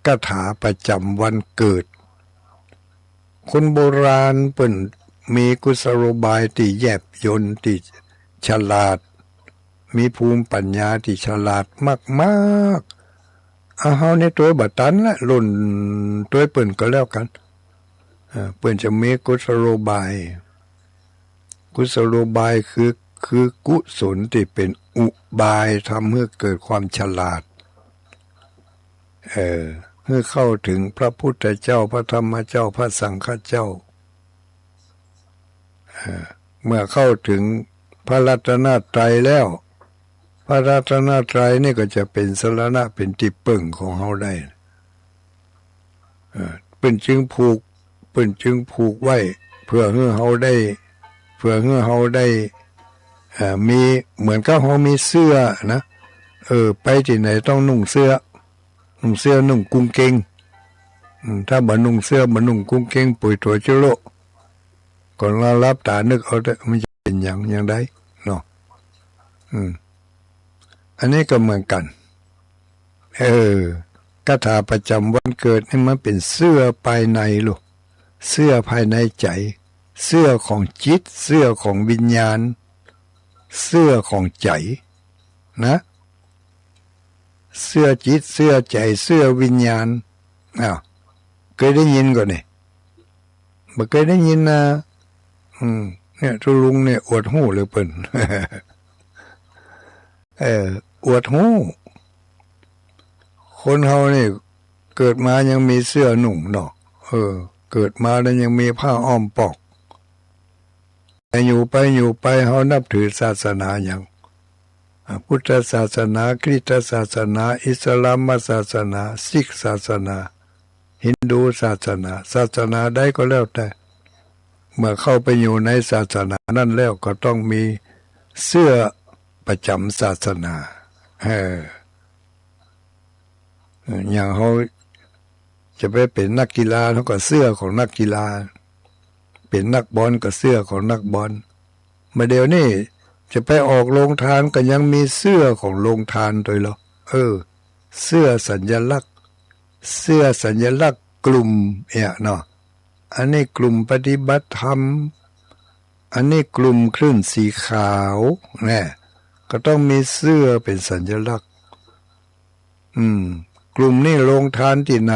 Speaker 1: คาถาประจำวันเกิดคนโบราณเปิ่นมีกุศโลบายที่แยบยลที่ฉลาดมีภูมิปัญญาที่ฉลาดมากๆเฮาในตัวบัดตันละหล่นตัวเปิ่นก็แล้วกันเปิ่นจะมีกุศโลบายคือกุศลที่เป็นอุบายทำให้เกิดความฉลาดเพื่อเข้าถึงพระพุทธเจ้าพระธรรมเจ้าพระสังฆเจ้าเมื่อเข้าถึงพระรัตนตรัยแล้วพระรัตนตรัยนี่ก็จะเป็นสรณะเป็นที่พึ่งของเฮาได้เพิ่นจึงผูกไว้เพื่อให้เฮาได้มีเหมือนกับเฮามีเสื้อนะไปที่ไหนต้องนุ่งเสื้อนุ่งกุ้งเกงถ้าบ่นุ่งเสื้อบ่นุ่งกุ้งเกงปุ๋ยถั่วจิโร่ก่อนเรารับตานึกเอาแต่มันจะเป็นอย่างใดเนาะอันนี้ก็เหมือนกันคาถาประจำวันเกิดนี่มันเป็นเสื้อภายในลูกเสื้อภายในใจเสื้อของจิตเสื้อของวิญญาณเสื้อของใจนะเสื้อจิตเสื้อใจเสื้อวิญญาณเคยได้ยินก่อนนี่บ่เคยได้ยินนะเนี่ยทุลุงเนี่ยอวดหูเลยเปิ้นอวดหูคนเฮานี่เกิดมายังมีเสื้อหนุ่งเนาะเกิดมาแล้วยังมีผ้าอ้อมปอกแต่อยู่ไปเฮานับถือศาสนาอย่างพุทธศาสนาคริสตศาสนาอิสลามศาสนาซิกศาสนาฮินดูศาสนาใดก็แล้วแต่เมื่อเข้าไปอยู่ในศาสนานั้นแล้วก็ต้องมีเสื้อประจำศาสนาอย่างเขาจะไปเป็นนักกีฬาเขาก็เสื้อของนักกีฬาเป็นนักบอลก็เสื้อของนักบอลมาเดี๋ยวนี้จะไปออกโรงทานก็ยังมีเสื้อของโรงทานด้วยเหรอเสื้อสัญลักษณ์กลุ่มเนาะอันนี้กลุ่มปฏิบัติธรรมอันนี้กลุ่มคลื่นสีขาว ก็ต้องมีเสื้อเป็นสัญลักษณ์กลุ่มนี้ลงทานที่ไหน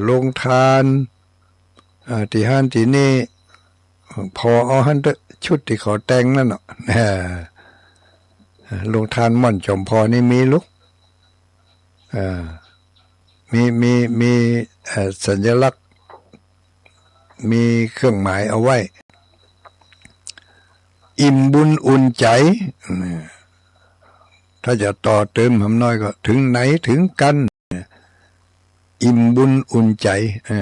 Speaker 1: ลงทานที่ห้านที่นี่พอเอาหันชุดที่เขาแต่งนั่นเนาะลงทานม่อนจอมพอนี่มีลูกมีสัญลักษณ์มีเครื่องหมายเอาไว้อิ่มบุญอุ่นใจถ้าจะต่อเติมคำน้อยก็ถึงไหนถึงกันอิ่มบุญอุ่นใจ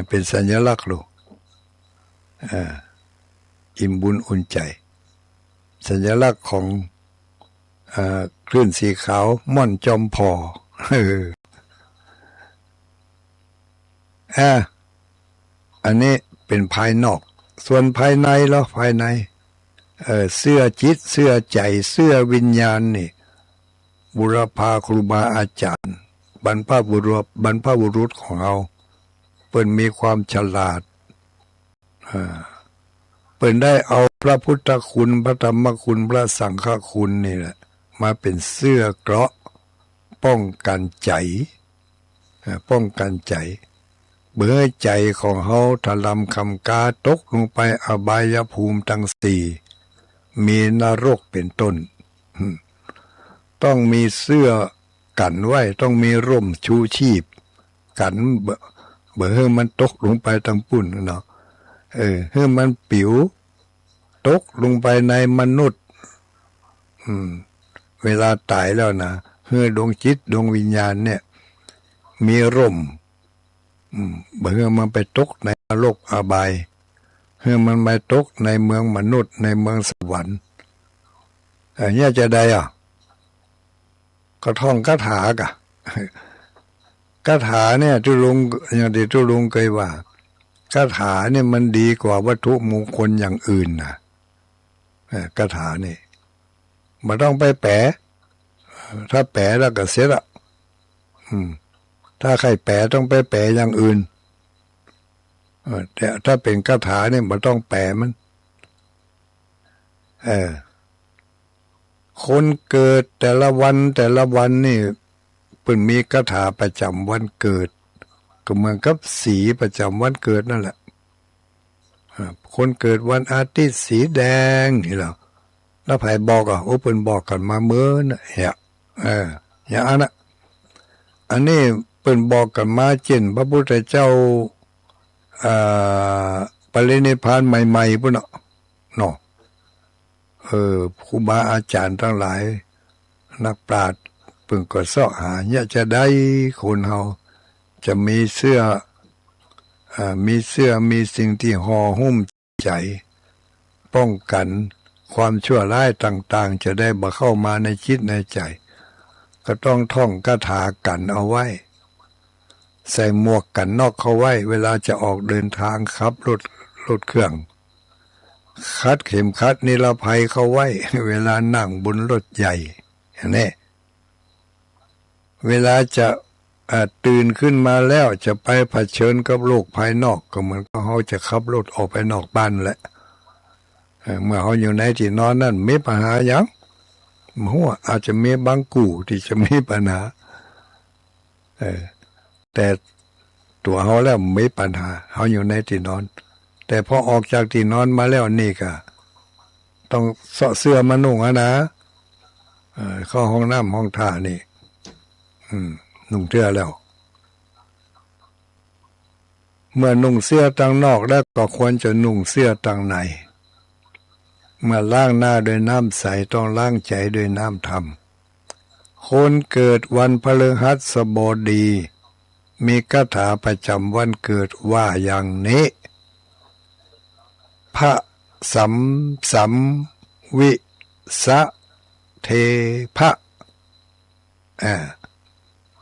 Speaker 1: เป็นสัญลักษณ์ลูกอิ่มบุญอุ่นใจสัญลักษณ์ของคลื่นสีขาวม่อนจอมพออันนี้เป็นภายนอกส่วนภายในแล้วภายในเสื้อจิตเสื้อใจเสื้อวิญญาณนี่บุรพาครูบาอาจารย์บรรพบุรุษของเราเปิ้นมีความฉลาดเปิ้นได้เอาพระพุทธคุณพระธรรมคุณพระสังฆคุณนี่แหละมาเป็นเสื้อเกราะป้องกันใจเบื่อใจของเขาถลำคำกาตกลงไปอบายภูมิทั้งสี่มีนรกเป็นต้นต้องมีเสื้อกันไว้ต้องมีร่มชูชีพกันเบื่อมันตกลงไปทั้งปุ่นเนาะให้มันปิ๋วตกลงไปในมนุษย์เวลาตายแล้วนะให้ดวงจิตดวงวิญญาณเนี่ยมีร่มเบื่อมันไปตกในโลกอบายให้มันไปตกในเมืองมนุษย์ในเมืองสวรรค์เนี่ยจะได้ก็ท่องคาถากะคาถาเนี่ยทุลุงอย่างที่ทุลุงเคยว่าคาถาเนี่ยมันดีกว่าวัตถุมงคลอย่างอื่นนะคาถานี่มันต้องไปแปะถ้าแปะแล้วก็เสียละถ้าใครแปะต้องไปแปะอย่างอื่นแต่ถ้าเป็นคาถาเนี่ยมันต้องแปะมันคนเกิดแต่ละวันนี่เพิ่นมีคาถาประจำวันเกิดก็เหมือนกับสีประจำวันเกิดนั่นแหละคนเกิดวันอาทิตย์สีแดงนี่แหละแล้วไผบอกเพิ่นบอกกันมาเมื่อนะอย่างนั้นอันนี้เพิ่นบอกกันมาเช่นพระพุทธเจ้าปรินิพพานใหม่ๆพุ่นเนาะครูบาอาจารย์ทั้งหลายนักปราชญ์เพิ่งก็เสาะหาเนี่ยจะได้คนเฮาจะมีเสื้อมีสิ่งที่ห่อหุ้มใจป้องกันความชั่วร้ายต่างๆจะได้บ่เข้ามาในจิตในใจก็ต้องท่องคาถากันเอาไว้ใส่หมวกกันนอกเข้าไว้เวลาจะออกเดินทางขับรถเครื่องคัดเข็มขัดนิรภัยเข้าไว้เวลานั่งบนรถใหญ่อย่างนี้เวลาจะตื่นขึ้นมาแล้วจะไปเผชิญกับโลกภายนอกก็เหมือนกับเขาจะขับรถออกไปนอกบ้านแหละเมื่อเขาอยู่ในที่นอนนั่นมีปัญหาอย่างหัวอาจจะมีบางกู่ที่จะมีปัญหาแต่ตัวเขาแล้วไม่ปัญหาเขาอยู่ในที่นอนแต่พอออกจากที่นอนมาแล้วนี่ก็ต้องเสาะเสื้อมานุ่งนะเข้าห้องน้ำห้องท่านี่นุ่งเสื้อแล้วเมื่อนุ่งเสื้อต่างนอกแล้วก็ควรจะนุ่งเสื้อต่างในเมื่อล้างหน้าด้วยน้ำใสต้องล้างใจด้วยน้ำธรรมคนเกิดวันพฤหัสบดีมีคาถาประจำวันเกิดว่าอย่างนี้พระสัมวิสะเทพะ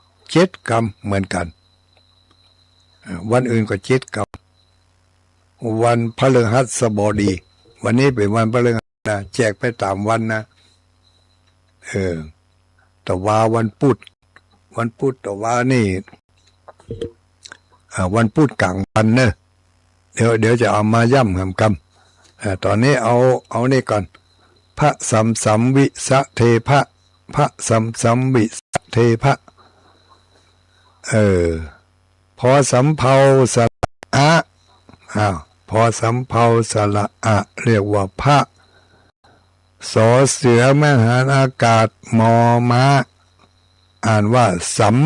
Speaker 1: 7 กรรมเหมือนกันวันอื่นก็7 กรรมวันพฤหัสบดีวันนี้เป็นวันพฤหัสนะแจกไปตามวันนะแต่ว่าวันพุธแต่ว่านี่วันพุธกลางวันเนอะเดี๋ยวจะเอามาย่ำคำตอนนี้เอานี่ก่อน พระสัมสัมวิสะเทพะพระสัมสัมวิสะเทพะพอสำเภาสระอะพอสำเภาสระอะเรียกว่าพระสอเสือมหาอากาศมอม้าอ่านว่าสัม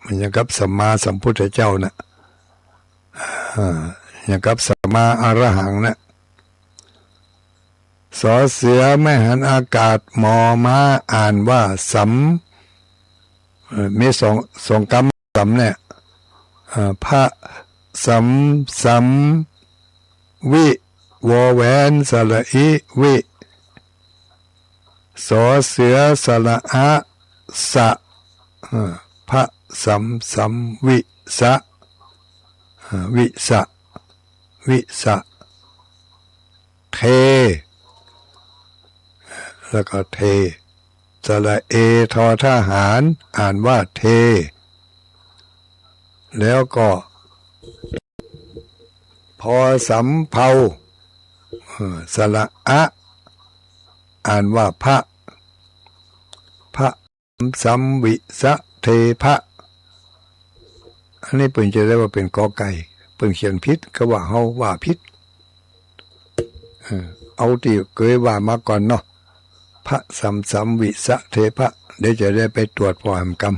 Speaker 1: มันอย่างกับสัมมาสัมพุทธเจ้านะอย่างกับสัมมาอรหังนะสอเสือมหาอากาศมอม้าอ่านว่าสัมมีสองกรรมสัมเนี่ยพระสัมวิวอแวนสระอิวิสอเสือสระอะสะพระสัมวิสะวิสะเทแล้วก็เทสระเอทอทหารอ่านว่าเทแล้วก็พอสำเภาสระอะอ่านว่าพระสัมวิสะเทพะอันนี้เพิ่งจะได้ว่าเป็นกอไก่เพิ่งเขียนพิษก็ว่าเฮาว่าพิษเอาที่เคยว่ามาก่อนเนาะพระสัมวิสะเทพะเดี๋ยวจะได้ไปตรวจพอหามกรรม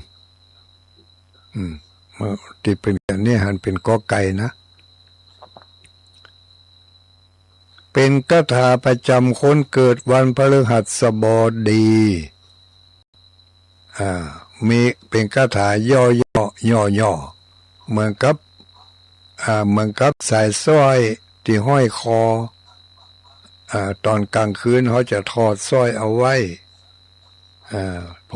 Speaker 1: ที่เป็นอย่างนี้หันเป็นกอไก่นะเป็นคาถาประจำคนเกิดวันพฤหัสบดีมีเป็นคาถาย่อเหมือนกับสายสร้อยที่ห้อยคอตอนกลางคืนเขาจะถอดสร้อยเอาไว้พ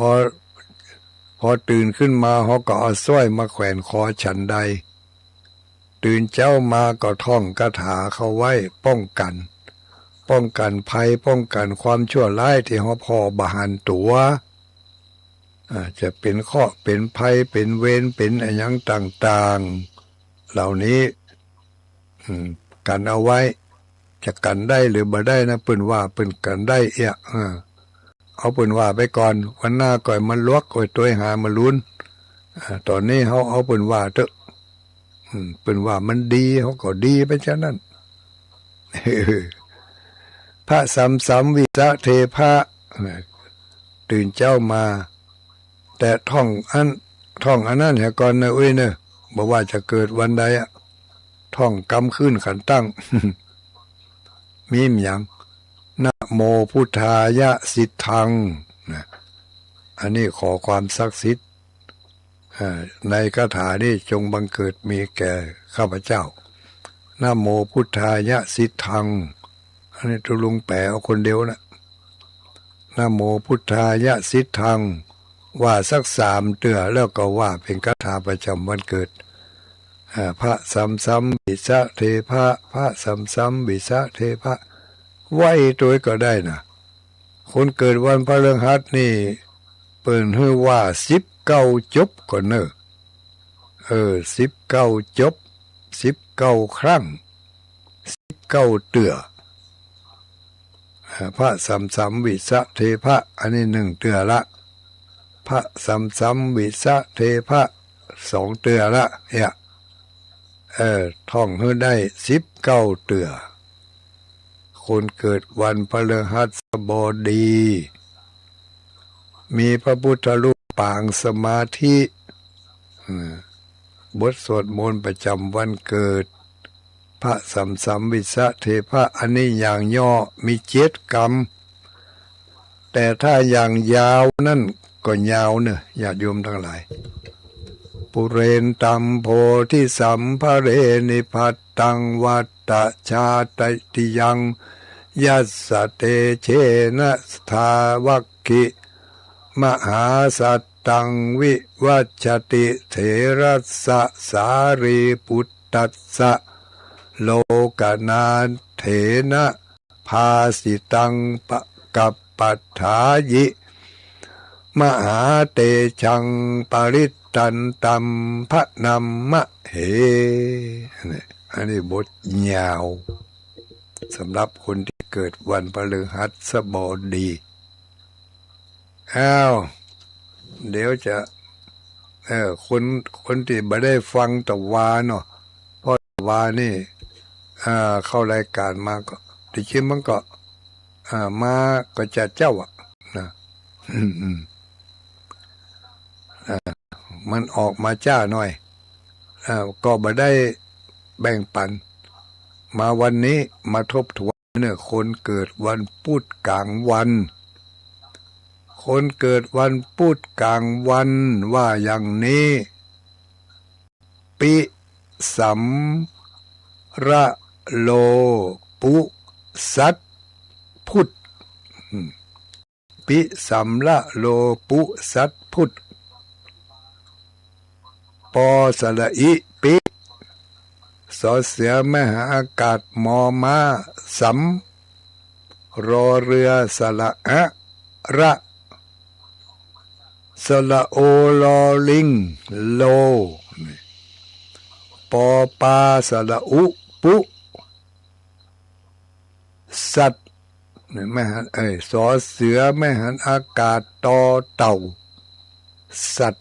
Speaker 1: อตื่นขึ้นมาเขาก็เอาสร้อยมาแขวนคอฉันใดตื่นเช้ามาก็ท่องคาถาเขาไว้ป้องกันภัยป้องกันความชั่วร้ายที่เขาพอบาหันตัวจะเป็นข้อเป็นภัยเป็นเวรเป็นอะไรอย่างต่างๆเหล่านี้กันเอาไว้จะกันได้หรือบ่ได้นะเปิ้นว่าเปิ้นกันได้เอาเปิ้นว่าไปก่อนวันหน้าก่อยมันลวกก่อยตัวหามาลุ้นตอนนี้เขาเอาเปิ้นว่าเถอะเปิ้นว่ามันดีเขาก็ดีไปฉะนั้นพระสัมวิสะเทพะตื่นเจ้ามาแต่ท่องอันนั้นเหก่อนนะเนอะบอกว่าจะเกิดวันใดท่องกำขึ้นขันตั้งมีอย่างนะโมพุทธายะสิทธังอันนี้ขอความศักดิ์สิทธิ์ในคาถานี้จงบังเกิดมีแก่ข้าพเจ้านะโมพุทธายะสิทธังอันนี้ตุลุงแปลเอาคนเดียวนะนะโมพุทธายะสิทธังว่าสัก3 เตือแล้วก็ว่าเป็นคาถาประจำวันเกิดพระสัมวิสะเทพะพระสัมวิสะเทพะไหวตัวก็ได้นะคนเกิดวันพฤหัสนี่เปิ่นฮือว่า19 จบก่อนเนอะ19 จบ19 ครั้ง19 เตือพระสัมวิสะเทพะอันนี้1 เตือละพระสัมวิสะเทพะ2 เตือละท่องให้ได้19 เตือคนเกิดวันพฤหัสบดีมีพระพุทธรูปปางสมาธิบทสวดมนต์ประจำวันเกิดพระสัมวิสะเทพะอันนี้อย่างย่อมี7 กรรมแต่ถ้าอย่างยาวนั่นก็ยาวเนอะญาติโยมทั้งหลายปุเรนตัมโพธิสัมภเรนิพัตตังวัตตชาติยังยัสสเตเชนะสทาวัคคิมหาสัตตังวิวัชติเถรัสสะสารีปุตตัสสะโลกนาเถนะภาสิตังปะกัปปัฏฐายิมหาเตชังปริตตันตัมพะนัมมะเหอันนี้บทยาวสำหรับคนที่ เกิดวันพฤหัสบดีอ้าวเดี๋ยวจะคนที่ไม่ได้ฟังตะวาเนาะเพราะตะวานี่เข้ารายการมาก็ที่จริงมันก็มาก็จะเจ้านะมันออกมาจ้าหน่อยก็ไม่ได้แบ่งปันมาวันนี้มาทบทวนเนี่ยคนเกิดวันพุธกลางวันคนเกิดวันพุธกลางวันว่าอย่างนี้ปิสัมระโลปุสัตพุทธปิสัมระโลปุสัตพุทธปอสระอิปิสอเสือแม่หาอากาศมอม้าสัมรอเรือสระอะระสระโอลอลิงโลปอปาสระอุปุสัตแม่หันสอเสือแม่หันอากาศตอเต่าสัต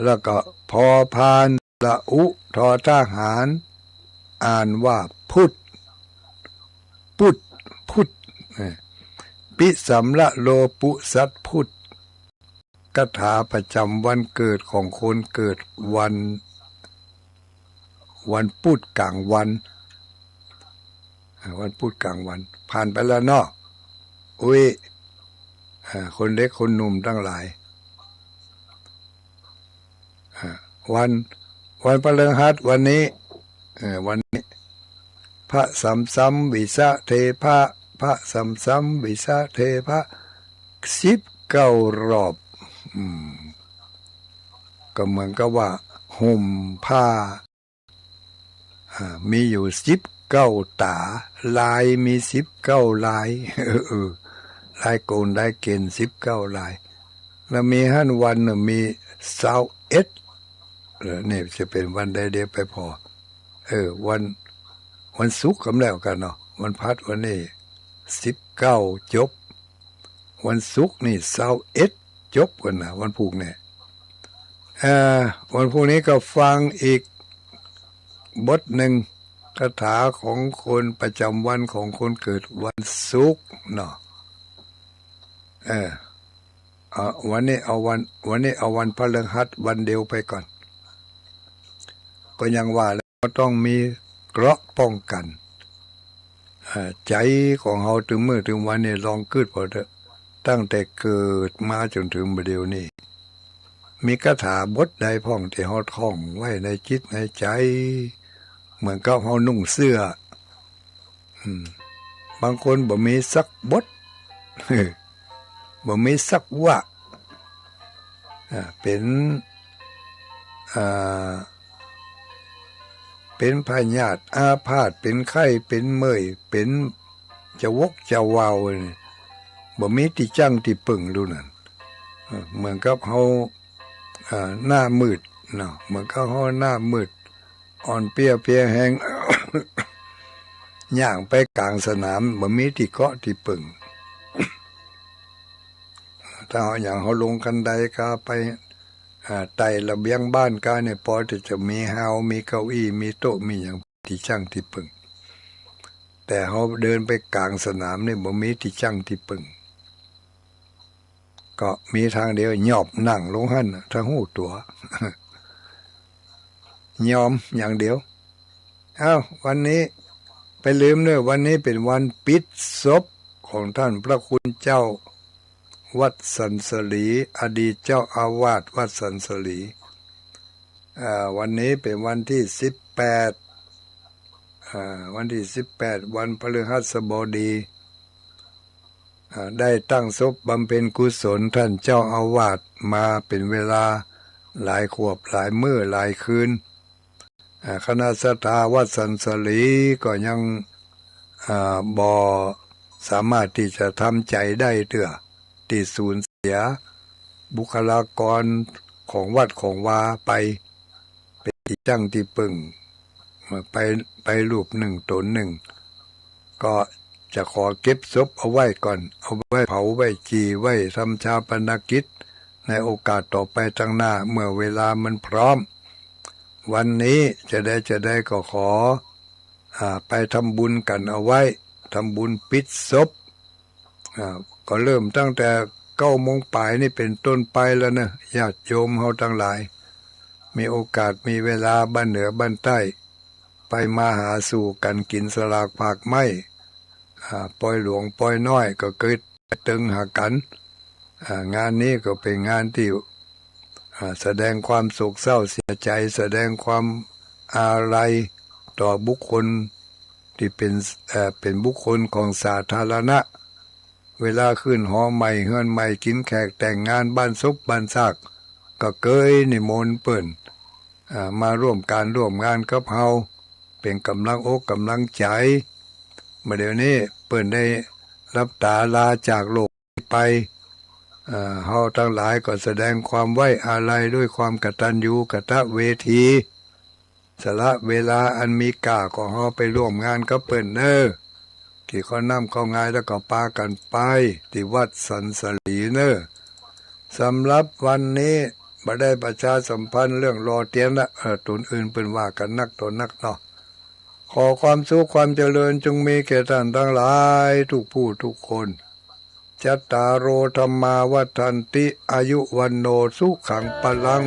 Speaker 1: แล้วก็พอพานละอุทอทหารอ่านว่าพุทธพุทธปิสัมระโลปุสัตพุทธคาถาประจำวันเกิดของคนเกิดวันพุธกลางวันพุธกลางวันผ่านไปแล้วเนาะอุ้ยคนเล็กคนหนุ่มทั้งหลายวันพฤหัสวันนี้พระสัมวิสะเทพะพระสัมวิสะเทพะ19 รอบก็เหมือนกับว่าห่มผ้ามีอยู่19 ตาลายมี19 ลายลายโกนลายเกณฑ์19 ลายแล้วมีวันมี21นี่จะเป็นวันใดเดียวไปพอวันศุกร์ก็แล้วกันเนาะวันพัดวันนี้19 จบวันศุกร์นี่21 จบกันนะวันพุธเนี่ยวันพรุ่งนี้ก็ฟังอีกบทหนึ่งคาถาของคนประจำวันของคนเกิดวันศุกร์เนาะวันนี้เอาวันพฤหัสวันเดียวไปก่อนก็ยังว่าแล้วต้องมีเกราะป้องกันใจของเราถึงมื้อถึงวันนี้ลองคิดพอเถอะตั้งแต่เกิดมาจนถึงบัดเดี๋ยวนี้มีคาถาบทใดพ้องที่เราท่องไว้ในจิตในใจเหมือนกับเรานุ่งเสื้อบางคนบ่มีสักบทบ่มีสักวรรคเป็นพยาธิอาพาธเป็นไข้เป็นเมื่อยเป็นจะวกจะวาวบ่มีที่จังที่ปึ่งดูนั่นเหมือนกับเฮาหน้ามืดเนาะเหมือนกับเฮาหน้ามืดอ่อนเปียแห้ง ย่างไปกลางสนามบ่มีที่เกาะที่ปึ่งถ้าอย่างเฮาลงกันไดก็ไปไต่ระเบียงบ้านก็เนี่ยพอจะมีเฮามีเก้าอี้มีโต๊ะมีอย่างที่ช่างที่ปึ่งแต่เฮาเดินไปกลางสนามนี่บ่มีที่ช่างที่ปึ่งก็มีทางเดียวหยอบนั่งลงหั่นถ้าหู้ตัวยอมอย่างเดียววันนี้ไปลืมด้วยวันนี้เป็นวันปิดศพของท่านพระคุณเจ้าวัดสันสลีอดีตเจ้าอาวาสวัดสันสลีวันนี้เป็นวันที่18วันพฤหัสบดีได้ตั้งศพบำเพ็ญกุศลท่านเจ้าอาวาสมาเป็นเวลาหลายขวบหลายมื้อหลายคืนคณะศรัทธาวัดสันสลีก็ยังบ่สามารถที่จะทำใจได้เตื้อที่สูญเสียบุคลากรของวัดของวาไปเป็นที่จังที่ปึ่ง ไปไปรูปหนึ่งตนหนึ่งก็จะขอเก็บศพเอาไว้ก่อนเอาไว้เผาไว้จีไว้ทำชาปนกิจในโอกาสต่อไปข้างหน้าเมื่อเวลามันพร้อมวันนี้จะได้ก็ขอไปทำบุญกันเอาไว้ทำบุญปิดศพก็เริ่มตั้งแต่9 โมงปลายนี่เป็นต้นไปแล้วนะญาติโยมเฮาทั้งหลายมีโอกาสมีเวลาบ้านเหนือบ้านใต้ไปมาหาสู่กันกินสลากผักไม้ปล่อยหลวงปล่อยน้อยก็เกิดตึงหากันงานนี้ก็เป็นงานที่แสดงความโศกเศร้าเสียใจแสดงความอาลัยต่อบุคคลที่เป็นบุคคลของสาธารณะเวลาขึ้นหอใหม่เฮือนใหม่กินแขกแต่งงานบ้านซุปบ้านซากก็เกยนิมนต์เปิ้นมาร่วมการร่วมงานกับเฮาเป็นกำลังอกกำลังใจเมื่อเดี๋ยวนี้เปิ้นได้รับตาลาจากโลกไปเฮาทั้งหลายก็แสดงความไว้อาลัยด้วยความกตัญญูกตเวทีสละเวลาอันมีค่าของเฮาไปร่วมงานกับเปิ้นที่เขานำเข้างานแล้วก็ปากันไปที่วัดสันสลีสำหรับวันนี้บ่ได้ประชาสัมพันธ์เรื่องรอเตียนละตนอื่นเปิ้นว่ากันนักตนนักเนาะขอความสุขความเจริญจงมีแก่ท่านทั้งหลายทุกผู้ทุกคนจัตตารโอธรรมาวัฏันติอายุวันโนสุขังพลัง